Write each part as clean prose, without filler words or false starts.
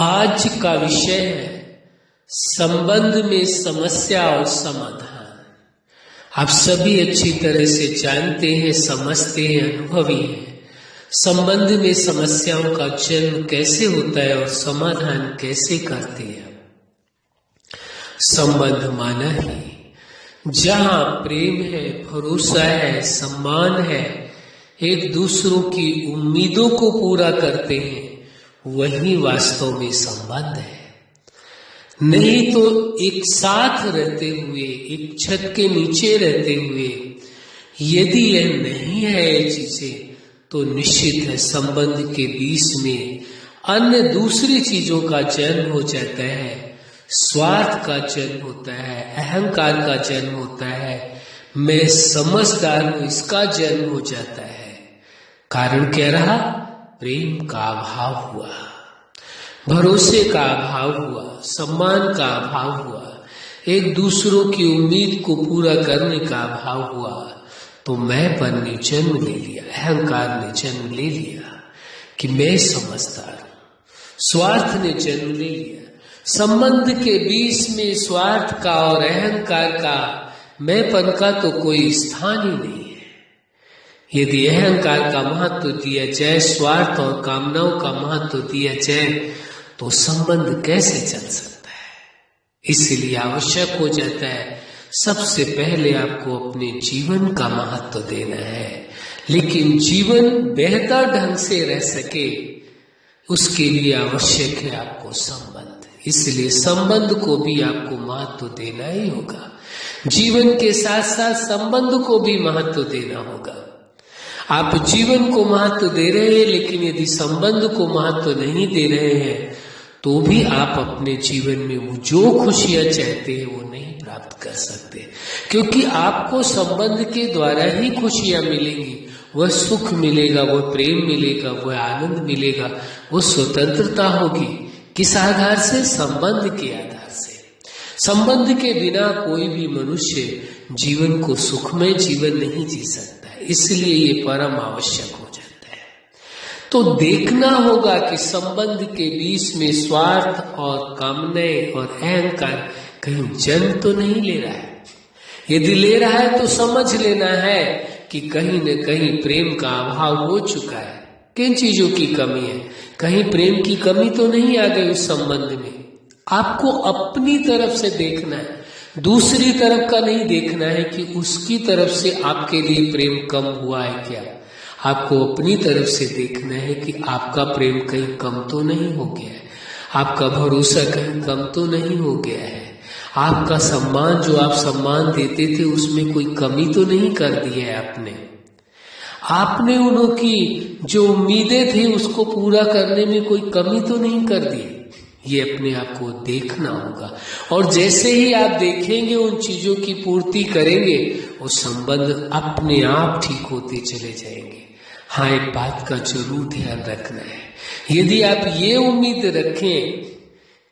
आज का विषय है संबंध में समस्या और समाधान। आप सभी अच्छी तरह से जानते हैं, समझते हैं, अनुभवी हैं संबंध में समस्याओं का जन्म कैसे होता है और समाधान कैसे करते हैं। संबंध माना ही जहां प्रेम है, भरोसा है, सम्मान है, एक दूसरों की उम्मीदों को पूरा करते हैं, वही वास्तव में संबंध है। नहीं तो एक साथ रहते हुए, एक छत के नीचे रहते हुए यदि यह नहीं है ये चीजें, तो निश्चित है संबंध के बीच में अन्य दूसरी चीजों का जन्म हो जाता है, स्वार्थ का जन्म होता है, अहंकार का जन्म होता है, मैं समझदार हूं इसका जन्म हो जाता है। कारण क्या रहा? प्रेम का अभाव हुआ, भरोसे का अभाव हुआ, सम्मान का अभाव हुआ, एक दूसरों की उम्मीद को पूरा करने का अभाव हुआ। तो मैंपन ने जन्म ले लिया, अहंकार ने जन्म ले लिया कि मैं समझदार हूं, स्वार्थ ने जन्म ले लिया। संबंध के बीच में स्वार्थ का और अहंकार का, मैंपन का तो कोई स्थान ही नहीं है। यदि अहंकार का महत्व दिया जाए, स्वार्थ और कामनाओं का महत्व दिया जाए, तो संबंध कैसे चल सकता है। इसलिए आवश्यक हो जाता है सबसे पहले आपको अपने जीवन का महत्व देना है। लेकिन जीवन बेहतर ढंग से रह सके उसके लिए आवश्यक है आपको संबंध। इसलिए संबंध को भी आपको महत्व देना ही होगा। जीवन के साथ साथ संबंध को भी महत्व देना होगा। आप जीवन को महत्व दे रहे हैं, लेकिन यदि संबंध को महत्व नहीं दे रहे हैं तो भी आप अपने जीवन में वो जो खुशियां चाहते हैं वो नहीं प्राप्त कर सकते, क्योंकि आपको संबंध के द्वारा ही खुशियां मिलेंगी। वह सुख मिलेगा, वह प्रेम मिलेगा, वह आनंद मिलेगा, वो स्वतंत्रता होगी। किस आधार से? संबंध के आधार से। संबंध के बिना कोई भी मनुष्य जीवन को सुखमय जीवन नहीं जी सकता, इसलिए ये परम आवश्यक हो जाता है। तो देखना होगा कि संबंध के बीच में स्वार्थ और कामनाएं और अहंकार कहीं जन्म तो नहीं ले रहा है। यदि ले रहा है तो समझ लेना है कि कहीं न कहीं प्रेम का अभाव हो चुका है। किन चीजों की कमी है? कहीं प्रेम की कमी तो नहीं आ गई उस संबंध में। आपको अपनी तरफ से देखना है, दूसरी तरफ का नहीं देखना है कि उसकी तरफ से आपके लिए प्रेम कम हुआ है क्या। आपको अपनी तरफ से देखना है कि आपका प्रेम कहीं कम तो नहीं हो गया है, आपका भरोसा कहीं कम तो नहीं हो गया है, आपका सम्मान जो आप सम्मान देते थे उसमें कोई कमी तो नहीं कर दी है आपने उनकी जो उम्मीदें थी उसको पूरा करने में कोई कमी तो नहीं कर दी। ये अपने आप को देखना होगा, और जैसे ही आप देखेंगे, उन चीजों की पूर्ति करेंगे, वो संबंध अपने आप ठीक होते चले जाएंगे। हाँ, एक बात का जरूर ध्यान रखना है। यदि आप ये उम्मीद रखें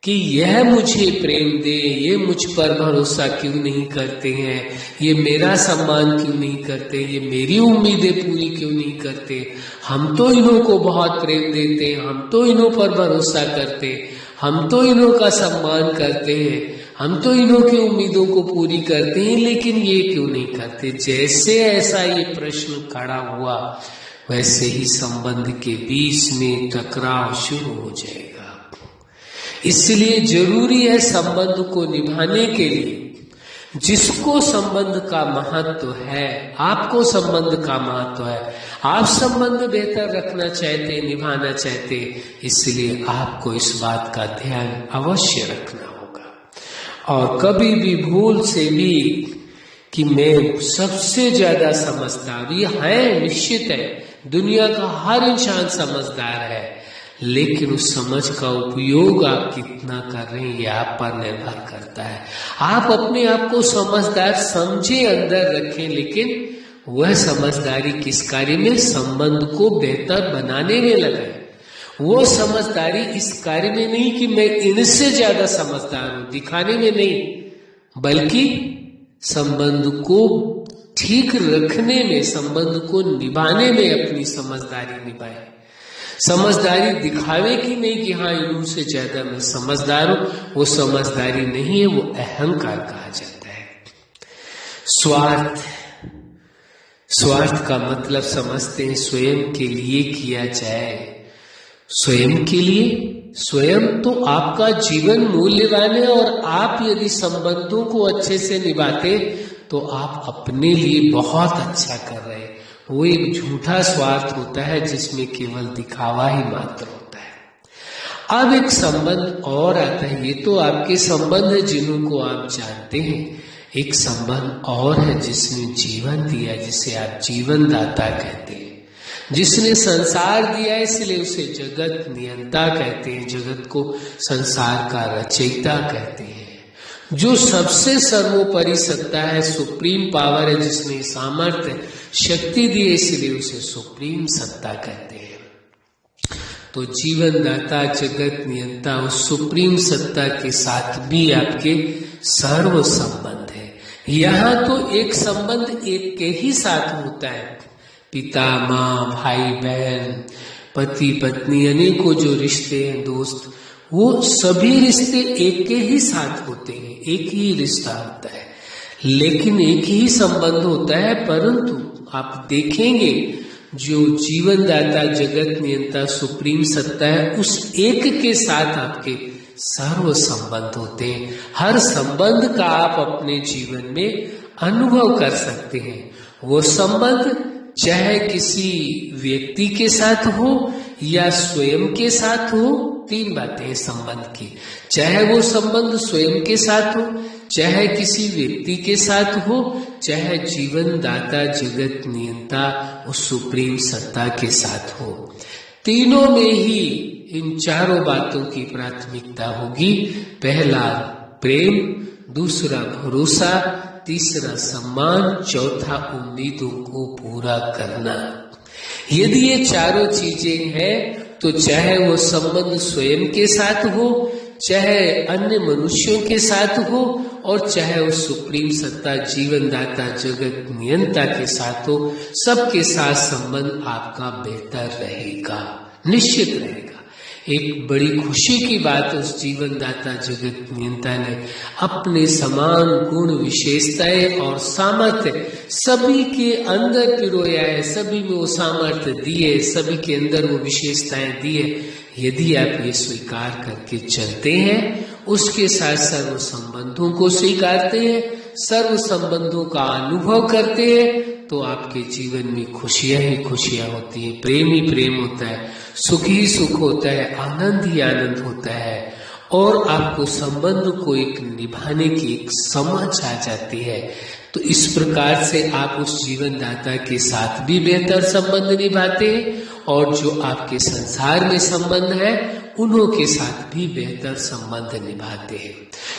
कि यह मुझे प्रेम दे, ये मुझ पर भरोसा क्यों नहीं करते हैं, ये मेरा सम्मान क्यों नहीं करते, ये मेरी उम्मीदें पूरी क्यों नहीं करते, हम तो इन्हों को बहुत प्रेम देते हैं, हम तो इन्हों पर भरोसा करते, हम तो इन्हों का सम्मान करते हैं, हम तो इन्हों की उम्मीदों को पूरी करते हैं, लेकिन ये क्यों नहीं करते। जैसे ऐसा ये प्रश्न खड़ा हुआ, वैसे ही संबंध के बीच में टकराव शुरू हो जाएगा। इसलिए जरूरी है संबंध को निभाने के लिए, जिसको संबंध का महत्व है, आपको संबंध का महत्व है, आप संबंध बेहतर रखना चाहते, निभाना चाहते, इसलिए आपको इस बात का ध्यान अवश्य रखना होगा। और कभी भी भूल से भी कि मैं सबसे ज्यादा समझदार, ये है निश्चित है, दुनिया का हर इंसान समझदार है, लेकिन उस समझ का उपयोग आप कितना कर रहे हैं ये आप पर निर्भर करता है। आप अपने आप को समझदार समझे, अंदर रखें, लेकिन वह समझदारी किस कार्य में? संबंध को बेहतर बनाने में लगाए। वो समझदारी इस कार्य में नहीं कि मैं इनसे ज्यादा समझदार हूं, दिखाने में नहीं, बल्कि संबंध को ठीक रखने में, संबंध को निभाने में अपनी समझदारी निभाए। समझदारी दिखावे की नहीं कि हाँ इनसे ज्यादा मैं समझदार हूं, वो समझदारी नहीं है, वो अहंकार कहा जाता है। स्वार्थ, स्वार्थ का मतलब समझते हैं स्वयं के लिए किया जाए। स्वयं के लिए, स्वयं तो आपका जीवन मूल्यवान है और आप यदि संबंधों को अच्छे से निभाते तो आप अपने लिए बहुत अच्छा कर रहे हैं। वो एक झूठा स्वार्थ होता है जिसमें केवल दिखावा ही मात्र होता है। अब एक संबंध और आता है, ये तो आपके संबंध है जिन्हों को आप जानते हैं। एक संबंध और है जिसने जीवन दिया, जिसे आप जीवन दाता कहते हैं। जिसने संसार दिया इसलिए उसे जगत नियंता कहते हैं, जगत को संसार का रचयिता कहते हैं। जो सबसे सर्वोपरि सत्ता है, सुप्रीम पावर है, जिसने सामर्थ्य शक्ति दी इसलिए उसे सुप्रीम सत्ता कहते हैं। तो जीवन दाता जगत नियंता उस सुप्रीम सत्ता के साथ भी आपके सर्व संबंध है। यहाँ तो एक संबंध एक के ही साथ होता है, पिता माँ भाई बहन पति पत्नी अनेकों जो रिश्ते हैं दोस्त, वो सभी रिश्ते एक के ही साथ होते हैं, एक ही रिश्ता होता है, लेकिन एक ही संबंध होता है। परंतु आप देखेंगे जो जीवन दाता जगत नियंता सुप्रीम सत्ता है, उस एक के साथ आपके सर्व संबंध होते हैं। हर संबंध का आप अपने जीवन में अनुभव कर सकते हैं। वो संबंध चाहे किसी व्यक्ति के साथ हो या स्वयं के साथ हो, तीन बातें हैं संबंध की। चाहे वो संबंध स्वयं के साथ हो, चाहे किसी व्यक्ति के साथ हो, चाहे जीवन दाता जगत नियंता उस सुप्रीम सत्ता के साथ हो। तीनों में ही इन चारों बातों की प्राथमिकता होगी। पहला प्रेम, दूसरा भरोसा, तीसरा सम्मान, चौथा उम्मीदों को पूरा करना। यदि ये चारों चीजें हैं तो चाहे वो संबंध स्वयं के साथ हो, चाहे अन्य मनुष्यों के साथ हो, और चाहे वो सुप्रीम सत्ता जीवन दाता जगत नियंता के साथ हो, सबके साथ संबंध आपका बेहतर रहेगा, निश्चित रहेगा। एक बड़ी खुशी की बात उस जीवन दाता जगत नियंता ने अपने समान गुण विशेषताएं और सामर्थ्य सभी के अंदर पिरोया है, सभी में वो सामर्थ्य दिए, सभी के अंदर वो विशेषताएं दिए। यदि आप ये स्वीकार करके चलते हैं, उसके साथ सर्व संबंधों को स्वीकारते हैं, सर्व संबंधों का अनुभव करते हैं, तो आपके जीवन में खुशियां ही खुशियां होती है, प्रेम ही प्रेम होता है, सुख ही सुख होता है, आनंद ही आनंद होता है, और आपको संबंध को एक निभाने की एक समझ आ जाती है। तो इस प्रकार से आप उस जीवन दाता के साथ भी बेहतर संबंध निभाते हैं, और जो आपके संसार में संबंध है उन्हों के साथ भी बेहतर संबंध निभाते हैं,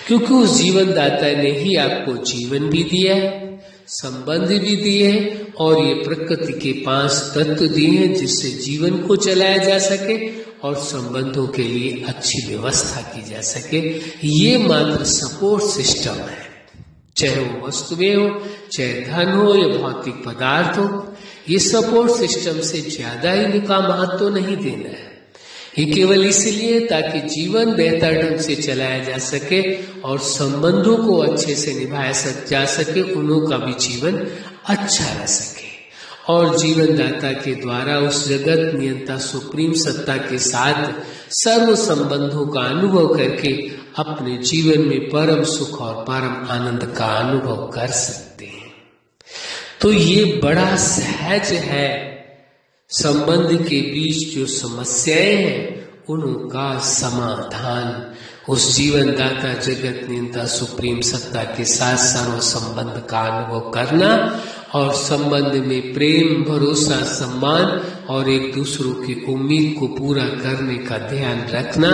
क्योंकि उस जीवन दाता ने ही आपको जीवन भी दिया है, संबंध भी दिए हैं, और ये प्रकृति के 5 तत्व दिए हैं जिससे जीवन को चलाया जा सके और संबंधों के लिए अच्छी व्यवस्था की जा सके। ये मात्र सपोर्ट सिस्टम है, चाहे वो वस्तुएं हो, चाहे धन हो या भौतिक पदार्थ हो। ये सपोर्ट सिस्टम से ज्यादा इनका महत्व नहीं देना है। ये केवल इसलिए ताकि जीवन बेहतर ढंग से चलाया जा सके और संबंधों को अच्छे से निभाया जा सके, उन्हों का भी जीवन अच्छा रह सके, और जीवन दाता के द्वारा उस जगत नियंता सुप्रीम सत्ता के साथ सर्व संबंधों का अनुभव करके अपने जीवन में परम सुख और परम आनंद का अनुभव कर सकते हैं। तो ये बड़ा सहज है, संबंध के बीच जो समस्याएं हैं उनका समाधान उस जीवन दाता जगत नियंता सुप्रीम सत्ता के साथ सर्व संबंध का अनुभव करना, और संबंध में प्रेम भरोसा सम्मान और एक दूसरों की उम्मीद को पूरा करने का ध्यान रखना,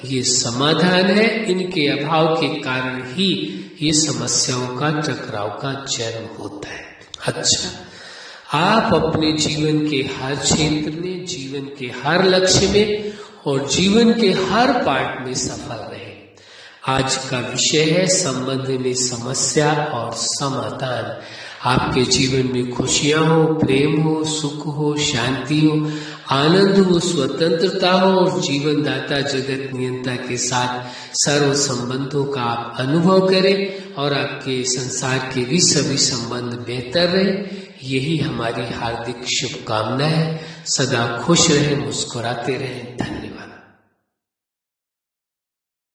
ये समाधान है। इनके अभाव के कारण ही ये समस्याओं का टकराव का जन्म होता है। अच्छा, आप अपने जीवन के हर क्षेत्र में, जीवन के हर लक्ष्य में और जीवन के हर पार्ट में सफल रहे। आज का विषय है संबंध में समस्या और समाधान। आपके जीवन में खुशियां हो, प्रेम हो, सुख हो, शांति हो, आनंद हो, स्वतंत्रता हो और जीवन दाता जगत नियंता के साथ सर्व संबंधों का आप अनुभव करें और आपके संसार के भी सभी संबंध बेहतर रहे। यही हमारी हार्दिक शुभकामना है। सदा खुश रहें, मुस्कुराते रहें। धन्यवाद।